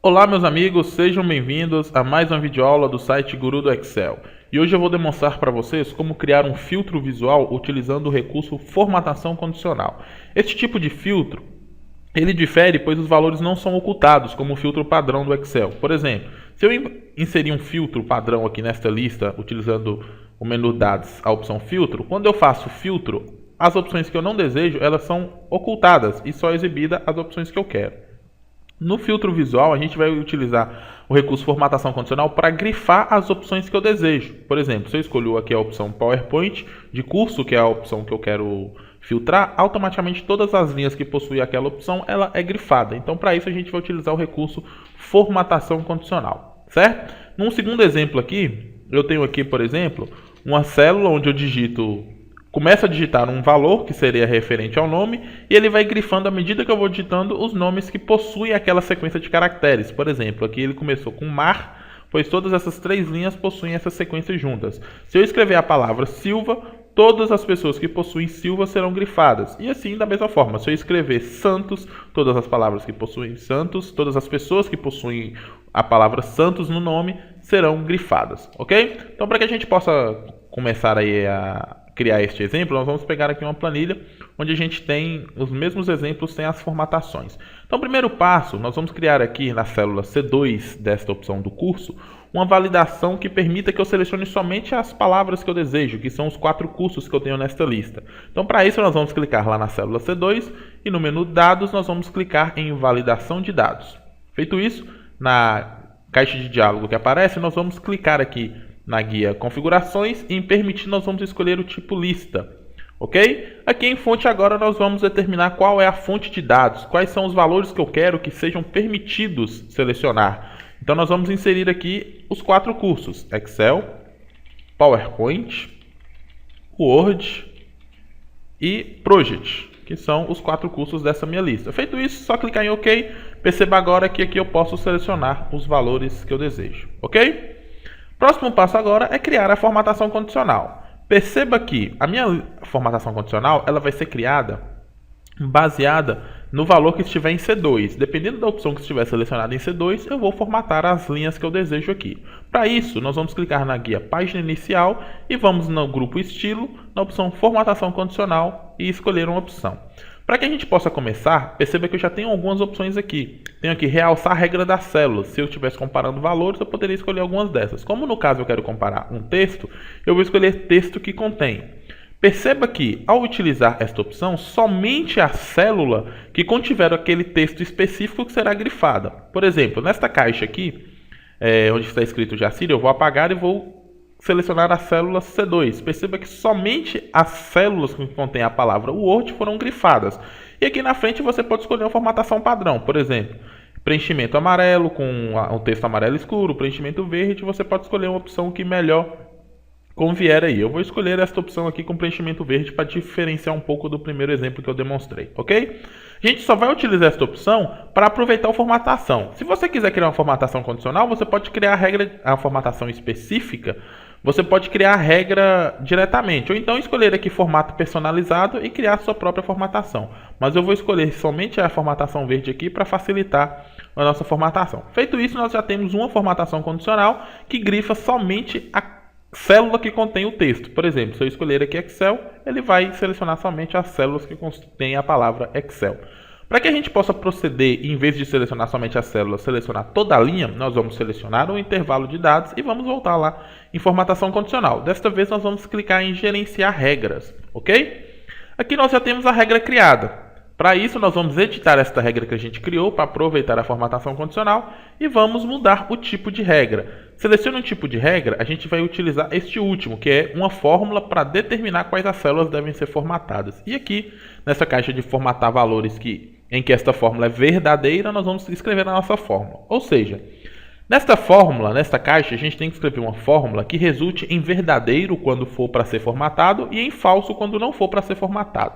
Olá meus amigos, sejam bem-vindos a mais uma videoaula do site Guru do Excel. E hoje eu vou demonstrar para vocês como criar um filtro visual utilizando o recurso formatação condicional. Este tipo de filtro, ele difere pois os valores não são ocultados como o filtro padrão do Excel. Por exemplo, se eu inserir um filtro padrão aqui nesta lista utilizando o menu dados, a opção filtro, quando eu faço filtro, as opções que eu não desejo, elas são ocultadas e só é exibida as opções que eu quero. No filtro visual, a gente vai utilizar o recurso formatação condicional para grifar as opções que eu desejo. Por exemplo, se eu escolho aqui a opção PowerPoint de curso, que é a opção que eu quero filtrar, automaticamente todas as linhas que possuem aquela opção, ela é grifada. Então, para isso, a gente vai utilizar o recurso formatação condicional, certo? Num segundo exemplo aqui, eu tenho aqui, por exemplo, uma célula onde eu digito... Começa a digitar um valor, que seria referente ao nome, e ele vai grifando à medida que eu vou digitando os nomes que possuem aquela sequência de caracteres. Por exemplo, aqui ele começou com mar, pois todas essas três linhas possuem essas sequências juntas. Se eu escrever a palavra Silva, todas as pessoas que possuem Silva serão grifadas. E assim, da mesma forma, se eu escrever Santos, todas as palavras que possuem Santos, todas as pessoas que possuem a palavra Santos no nome serão grifadas, ok? Então, para que a gente possa começar aí a criar este exemplo, nós vamos pegar aqui uma planilha onde a gente tem os mesmos exemplos sem as formatações. Então, primeiro passo, nós vamos criar aqui na célula C2 desta opção do curso, uma validação que permita que eu selecione somente as palavras que eu desejo, que são os 4 cursos que eu tenho nesta lista. Então, para isso, nós vamos clicar lá na célula C2 e no menu Dados, nós vamos clicar em Validação de Dados. Feito isso, na caixa de diálogo que aparece, nós vamos clicar aqui na guia Configurações e em Permitir nós vamos escolher o tipo Lista. Ok? Aqui em Fonte agora nós vamos determinar qual é a fonte de dados, quais são os valores que eu quero que sejam permitidos selecionar. Então nós vamos inserir aqui os 4 cursos: Excel, PowerPoint, Word e Project, que são os 4 cursos dessa minha lista. Feito isso, só clicar em OK. Perceba agora que aqui eu posso selecionar os valores que eu desejo. Ok? Próximo passo agora é criar a formatação condicional. Perceba que a minha formatação condicional ela vai ser criada baseada no valor que estiver em C2. Dependendo da opção que estiver selecionada em C2, eu vou formatar as linhas que eu desejo aqui. Para isso, nós vamos clicar na guia Página Inicial e vamos no grupo Estilo, na opção Formatação Condicional e escolher uma opção. Para que a gente possa começar, perceba que eu já tenho algumas opções aqui. Tenho aqui realçar a regra das células. Se eu estivesse comparando valores, eu poderia escolher algumas dessas. Como no caso eu quero comparar um texto, eu vou escolher texto que contém. Perceba que, ao utilizar esta opção, somente a célula que contiver aquele texto específico que será grifada. Por exemplo, nesta caixa aqui, onde está escrito Jacir, eu vou apagar e vou selecionar a célula C2. Perceba que somente as células que contêm a palavra Word foram grifadas. E aqui na frente você pode escolher uma formatação padrão. Por exemplo, preenchimento amarelo com um texto amarelo escuro, preenchimento verde. Você pode escolher uma opção que melhor convier aí. Eu vou escolher esta opção aqui com preenchimento verde para diferenciar um pouco do primeiro exemplo que eu demonstrei, ok? A gente só vai utilizar esta opção para aproveitar a formatação. Se você quiser criar uma formatação condicional, você pode criar a formatação específica. Você pode criar a regra diretamente, ou então escolher aqui formato personalizado e criar a sua própria formatação. Mas eu vou escolher somente a formatação verde aqui para facilitar a nossa formatação. Feito isso, nós já temos uma formatação condicional que grifa somente a célula que contém o texto. Por exemplo, se eu escolher aqui Excel, ele vai selecionar somente as células que contêm a palavra Excel. Para que a gente possa proceder, em vez de selecionar somente a célula, selecionar toda a linha, nós vamos selecionar um intervalo de dados e vamos voltar lá em formatação condicional. Desta vez nós vamos clicar em gerenciar regras, ok? Aqui nós já temos a regra criada. Para isso nós vamos editar esta regra que a gente criou para aproveitar a formatação condicional e vamos mudar o tipo de regra. Selecione um tipo de regra, a gente vai utilizar este último, que é uma fórmula para determinar quais as células devem ser formatadas. E aqui, nessa caixa de formatar valores em que esta fórmula é verdadeira, nós vamos escrever a nossa fórmula. Ou seja, nesta fórmula, nesta caixa, a gente tem que escrever uma fórmula que resulte em verdadeiro quando for para ser formatado e em falso quando não for para ser formatado.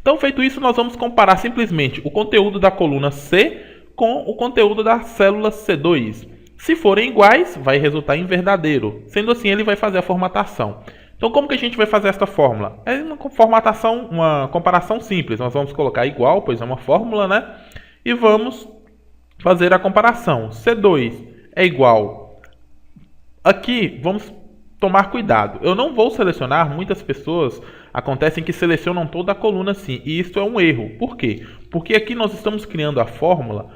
Então, feito isso, nós vamos comparar simplesmente o conteúdo da coluna C com o conteúdo da célula C2. Se forem iguais, vai resultar em verdadeiro. Sendo assim, ele vai fazer a formatação. Então, como que a gente vai fazer esta fórmula? É uma formatação, uma comparação simples. Nós vamos colocar igual, pois é uma fórmula, né? E vamos fazer a comparação. C2 é igual. Aqui, vamos tomar cuidado. Eu não vou selecionar, muitas pessoas acontecem que selecionam toda a coluna assim, e isso é um erro. Por quê? Porque aqui nós estamos criando a fórmula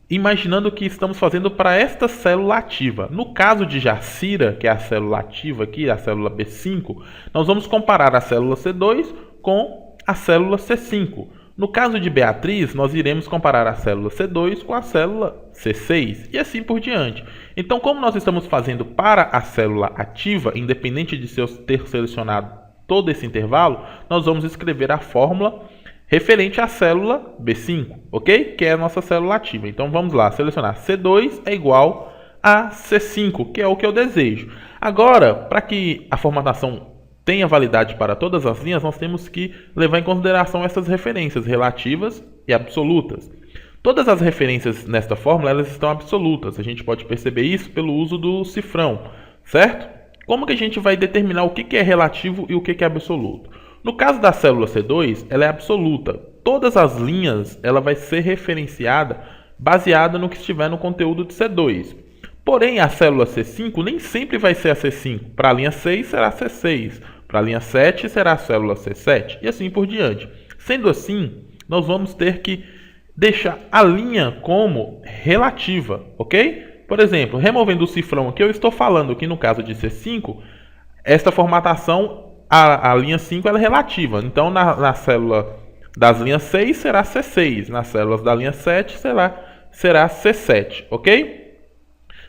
imaginando que estamos fazendo para esta célula ativa. No caso de Jacira, que é a célula ativa aqui, a célula B5, nós vamos comparar a célula C2 com a célula C5. No caso de Beatriz, nós iremos comparar a célula C2 com a célula C6 e assim por diante. Então, como nós estamos fazendo para a célula ativa, independente de eu ter selecionado todo esse intervalo, nós vamos escrever a fórmula referente à célula B5, ok? Que é a nossa célula ativa. Então, vamos lá, selecionar C2 é igual a C5, que é o que eu desejo. Agora, para que a formatação tenha validade para todas as linhas, nós temos que levar em consideração essas referências relativas e absolutas. Todas as referências nesta fórmula elas estão absolutas. A gente pode perceber isso pelo uso do cifrão, certo? Como que a gente vai determinar o que é relativo e o que é absoluto? No caso da célula C2, ela é absoluta. Todas as linhas ela vai ser referenciada baseada no que estiver no conteúdo de C2. Porém, a célula C5 nem sempre vai ser a C5. Para a linha 6 será a C6. Para a linha 7 será a célula C7. E assim por diante. Sendo assim, nós vamos ter que deixar a linha como relativa, ok? Por exemplo, removendo o cifrão que eu estou falando aqui no caso de C5, esta formatação, a linha 5 ela é relativa. Então, na célula das linhas 6 será C6. Nas células da linha 7 será C7, ok?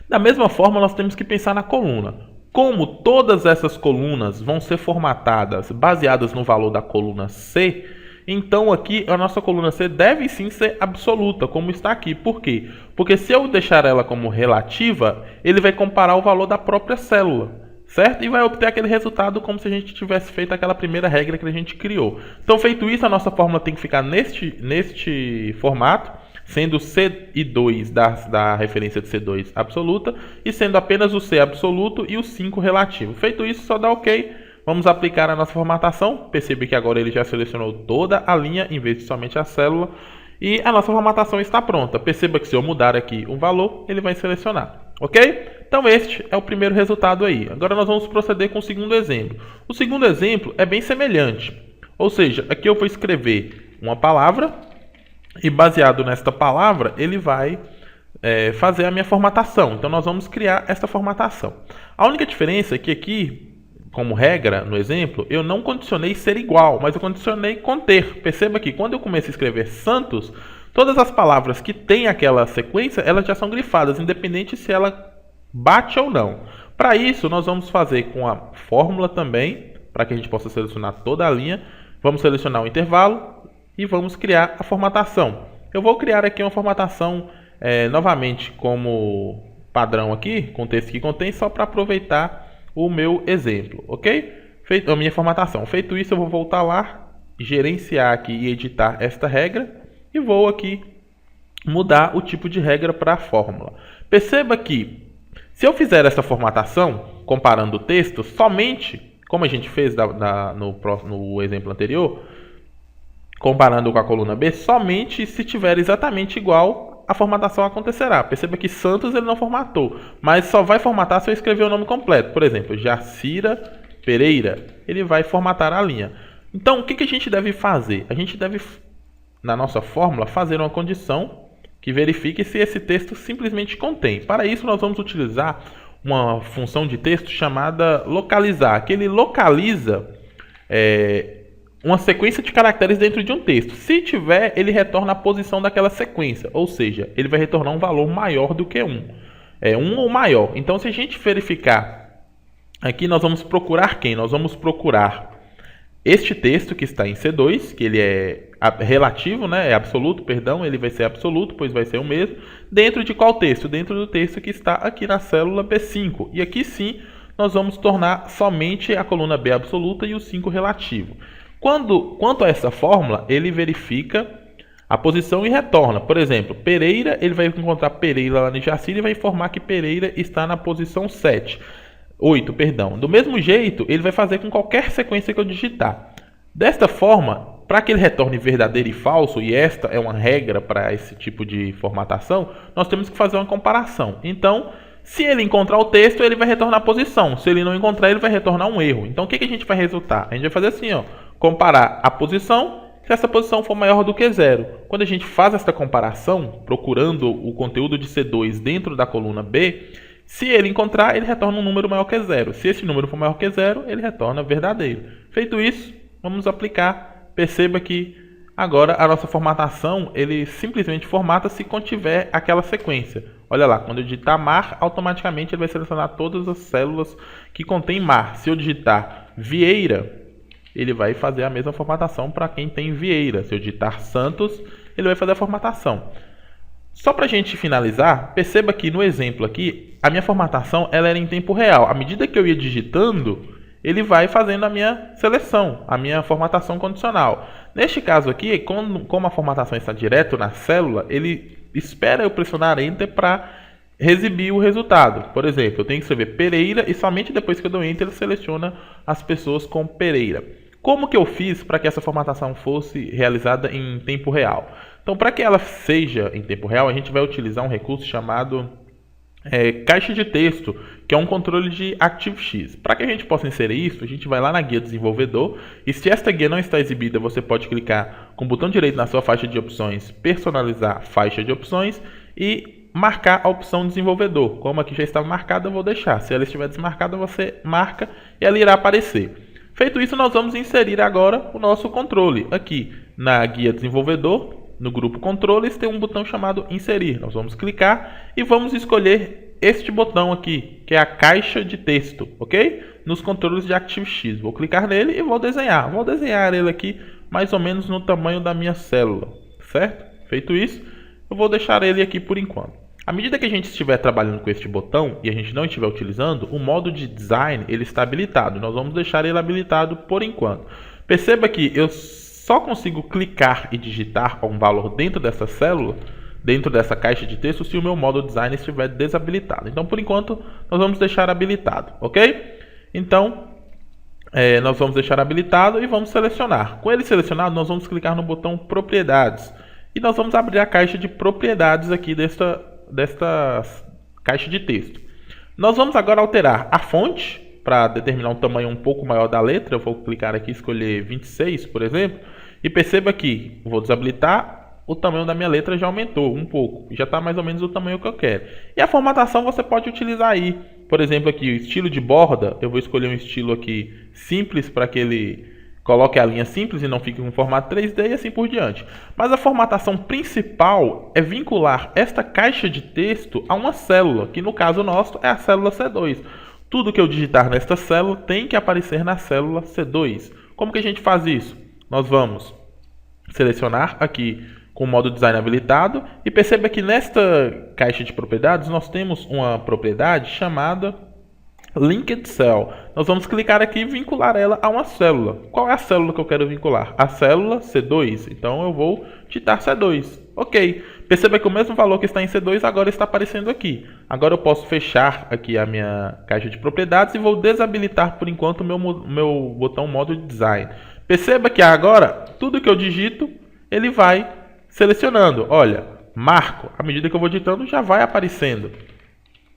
Da mesma forma, nós temos que pensar na coluna. Como todas essas colunas vão ser formatadas baseadas no valor da coluna C, então aqui a nossa coluna C deve sim ser absoluta, como está aqui. Por quê? Porque se eu deixar ela como relativa, ele vai comparar o valor da própria célula, certo? E vai obter aquele resultado como se a gente tivesse feito aquela primeira regra que a gente criou. Então, feito isso, a nossa fórmula tem que ficar neste formato, sendo C e 2 da referência de C2 absoluta e sendo apenas o C absoluto e o 5 relativo. Feito isso, só dá OK. Vamos aplicar a nossa formatação. Percebe que agora ele já selecionou toda a linha em vez de somente a célula. E a nossa formatação está pronta. Perceba que se eu mudar aqui um valor, ele vai selecionar. Ok? Então este é o primeiro resultado aí. Agora nós vamos proceder com o segundo exemplo. O segundo exemplo é bem semelhante. Ou seja, aqui eu vou escrever uma palavra e baseado nesta palavra, ele vai fazer a minha formatação. Então, nós vamos criar esta formatação. A única diferença é que aqui, como regra, no exemplo, eu não condicionei ser igual, mas eu condicionei conter. Perceba que quando eu começo a escrever Santos, todas as palavras que têm aquela sequência, elas já são grifadas, independente se ela bate ou não. Para isso, nós vamos fazer com a fórmula também, para que a gente possa selecionar toda a linha. Vamos selecionar o intervalo e vamos criar a formatação. Eu vou criar aqui uma formatação novamente como padrão aqui, com o texto que contém, só para aproveitar o meu exemplo, ok? Feito a minha formatação. Feito isso, eu vou voltar lá, gerenciar aqui e editar esta regra e vou aqui mudar o tipo de regra para a fórmula. Perceba que se eu fizer essa formatação, comparando o texto, somente, como a gente fez no exemplo anterior, comparando com a coluna B, somente se tiver exatamente igual, a formatação acontecerá. Perceba que Santos ele não formatou, mas só vai formatar se eu escrever o nome completo. Por exemplo, Jacira Pereira, ele vai formatar a linha. Então, o que a gente deve fazer? A gente deve, na nossa fórmula, fazer uma condição que verifique se esse texto simplesmente contém. Para isso, nós vamos utilizar uma função de texto chamada localizar, que ele localiza uma sequência de caracteres dentro de um texto. Se tiver, ele retorna a posição daquela sequência, ou seja, ele vai retornar um valor maior do que 1. 1 ou maior. Então, se a gente verificar, aqui nós vamos procurar quem? Nós vamos procurar este texto que está em C2, que ele é relativo, né? É absoluto, perdão, ele vai ser absoluto, pois vai ser o mesmo. Dentro de qual texto? Dentro do texto que está aqui na célula B5. E aqui sim, nós vamos tornar somente a coluna B absoluta e o 5 relativo. Quanto a essa fórmula, ele verifica a posição e retorna. Por exemplo, Pereira, ele vai encontrar Pereira lá no Jacira e vai informar que Pereira está na posição 8, perdão. Do mesmo jeito, ele vai fazer com qualquer sequência que eu digitar. Desta forma, para que ele retorne verdadeiro e falso, e esta é uma regra para esse tipo de formatação, nós temos que fazer uma comparação. Então, se ele encontrar o texto, ele vai retornar a posição. Se ele não encontrar, ele vai retornar um erro. Então, o que a gente vai resultar? A gente vai fazer assim, ó, comparar a posição, se essa posição for maior do que 0. Quando a gente faz essa comparação, procurando o conteúdo de C2 dentro da coluna B, se ele encontrar, ele retorna um número maior que 0. Se esse número for maior que 0, ele retorna verdadeiro. Feito isso, vamos aplicar. Perceba que agora a nossa formatação, ele simplesmente formata se contiver aquela sequência. Olha lá, quando eu digitar mar, automaticamente ele vai selecionar todas as células que contêm mar. Se eu digitar Vieira, ele vai fazer a mesma formatação para quem tem Vieira. Se eu digitar Santos, ele vai fazer a formatação. Só para a gente finalizar, perceba que no exemplo aqui, a minha formatação ela era em tempo real. À medida que eu ia digitando, ele vai fazendo a minha seleção, a minha formatação condicional. Neste caso aqui, como a formatação está direto na célula, ele espera eu pressionar Enter para exibir o resultado. Por exemplo, eu tenho que escrever Pereira e somente depois que eu dou Enter ele seleciona as pessoas com Pereira. Como que eu fiz para que essa formatação fosse realizada em tempo real? Então, para que ela seja em tempo real, a gente vai utilizar um recurso chamado caixa de texto, que é um controle de ActiveX. Para que a gente possa inserir isso, a gente vai lá na guia desenvolvedor e se esta guia não está exibida, você pode clicar com o botão direito na sua faixa de opções, personalizar faixa de opções e marcar a opção desenvolvedor. Como aqui já estava marcada, eu vou deixar. Se ela estiver desmarcada, você marca e ela irá aparecer. Feito isso, nós vamos inserir agora o nosso controle. Aqui na guia desenvolvedor, no grupo controles, tem um botão chamado inserir. Nós vamos clicar e vamos escolher este botão aqui, que é a caixa de texto, ok? Nos controles de ActiveX. Vou clicar nele e vou desenhar. Vou desenhar ele aqui mais ou menos no tamanho da minha célula, certo? Feito isso, eu vou deixar ele aqui por enquanto. À medida que a gente estiver trabalhando com este botão e a gente não estiver utilizando, o modo de design ele está habilitado. Nós vamos deixar ele habilitado por enquanto. Perceba que eu só consigo clicar e digitar um valor dentro dessa célula, dentro dessa caixa de texto, se o meu modo design estiver desabilitado. Então, por enquanto, nós vamos deixar habilitado, ok? Então, nós vamos deixar habilitado e vamos selecionar. Com ele selecionado, nós vamos clicar no botão Propriedades. E nós vamos abrir a caixa de propriedades aqui desta caixa de texto. Nós vamos agora alterar a fonte para determinar um tamanho um pouco maior da letra. Eu vou clicar aqui e escolher 26, por exemplo. E perceba que vou desabilitar, o tamanho da minha letra já aumentou um pouco. Já está mais ou menos o tamanho que eu quero. E a formatação você pode utilizar aí. Por exemplo, aqui o estilo de borda. Eu vou escolher um estilo aqui simples para que ele coloque a linha simples e não fique com formato 3D e assim por diante. Mas a formatação principal é vincular esta caixa de texto a uma célula, que no caso nosso é a célula C2. Tudo que eu digitar nesta célula tem que aparecer na célula C2. Como que a gente faz isso? Nós vamos selecionar aqui com o modo design habilitado e perceba que nesta caixa de propriedades nós temos uma propriedade chamada Linked Cell. Nós vamos clicar aqui e vincular ela a uma célula. Qual é a célula que eu quero vincular? A célula C2. Então eu vou digitar C2. Ok. Perceba que o mesmo valor que está em C2 agora está aparecendo aqui. Agora eu posso fechar aqui a minha caixa de propriedades e vou desabilitar por enquanto o meu botão modo design. Perceba que agora tudo que eu digito ele vai selecionando. Olha, marco. À medida que eu vou digitando já vai aparecendo.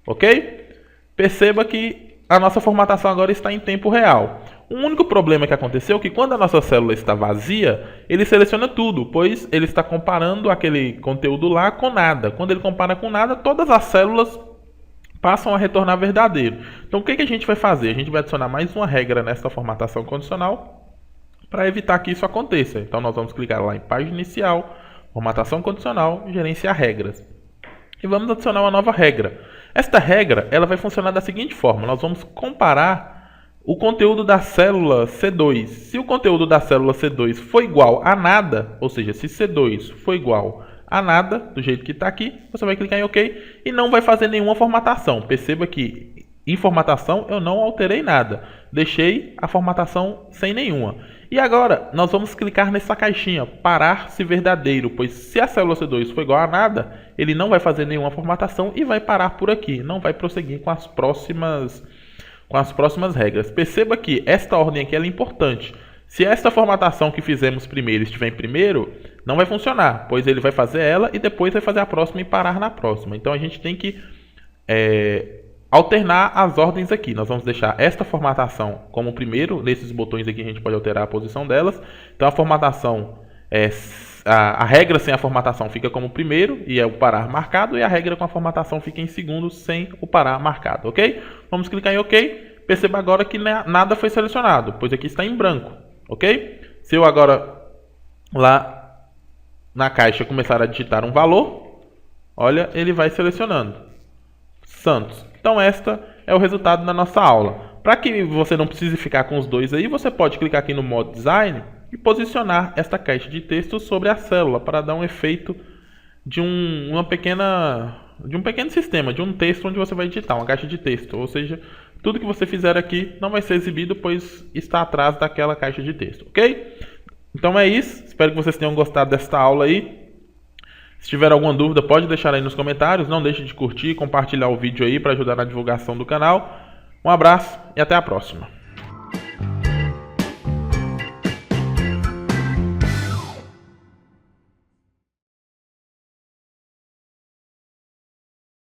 Ok? Perceba que a nossa formatação agora está em tempo real. O único problema que aconteceu é que quando a nossa célula está vazia, ele seleciona tudo, pois ele está comparando aquele conteúdo lá com nada. Quando ele compara com nada, todas as células passam a retornar verdadeiro. Então o que a gente vai fazer? A gente vai adicionar mais uma regra nessa formatação condicional para evitar que isso aconteça. Então nós vamos clicar lá em página inicial, formatação condicional, gerenciar regras. E vamos adicionar uma nova regra. Esta regra ela vai funcionar da seguinte forma. Nós vamos comparar o conteúdo da célula C2. Se o conteúdo da célula C2 for igual a nada, ou seja, se C2 for igual a nada, do jeito que está aqui, você vai clicar em OK e não vai fazer nenhuma formatação. Perceba que em formatação eu não alterei nada. Deixei a formatação sem nenhuma. E agora nós vamos clicar nessa caixinha, parar se verdadeiro, pois se a célula C2 for igual a nada, ele não vai fazer nenhuma formatação e vai parar por aqui, não vai prosseguir com as próximas regras. Perceba que esta ordem aqui ela é importante. Se esta formatação que fizemos primeiro estiver em primeiro, não vai funcionar, pois ele vai fazer ela e depois vai fazer a próxima e parar na próxima. Então a gente tem que alternar as ordens aqui. Nós vamos deixar esta formatação como primeiro. Nesses botões aqui a gente pode alterar a posição delas. Então a formatação, a regra sem a formatação fica como primeiro e é o parar marcado, e a regra com a formatação fica em segundo sem o parar marcado, ok? Vamos clicar em OK. Perceba agora que nada foi selecionado, pois aqui está em branco, ok? Se eu agora lá na caixa começar a digitar um valor, olha, ele vai selecionando Santos. Então esta é o resultado da nossa aula. Para que você não precise ficar com os dois aí, você pode clicar aqui no modo design e posicionar esta caixa de texto sobre a célula para dar um efeito de um pequeno sistema, de um texto onde você vai digitar, uma caixa de texto. Ou seja, tudo que você fizer aqui não vai ser exibido, pois está atrás daquela caixa de texto, ok? Então é isso, espero que vocês tenham gostado desta aula aí. Se tiver alguma dúvida, pode deixar aí nos comentários. Não deixe de curtir e compartilhar o vídeo aí para ajudar na divulgação do canal. Um abraço e até a próxima.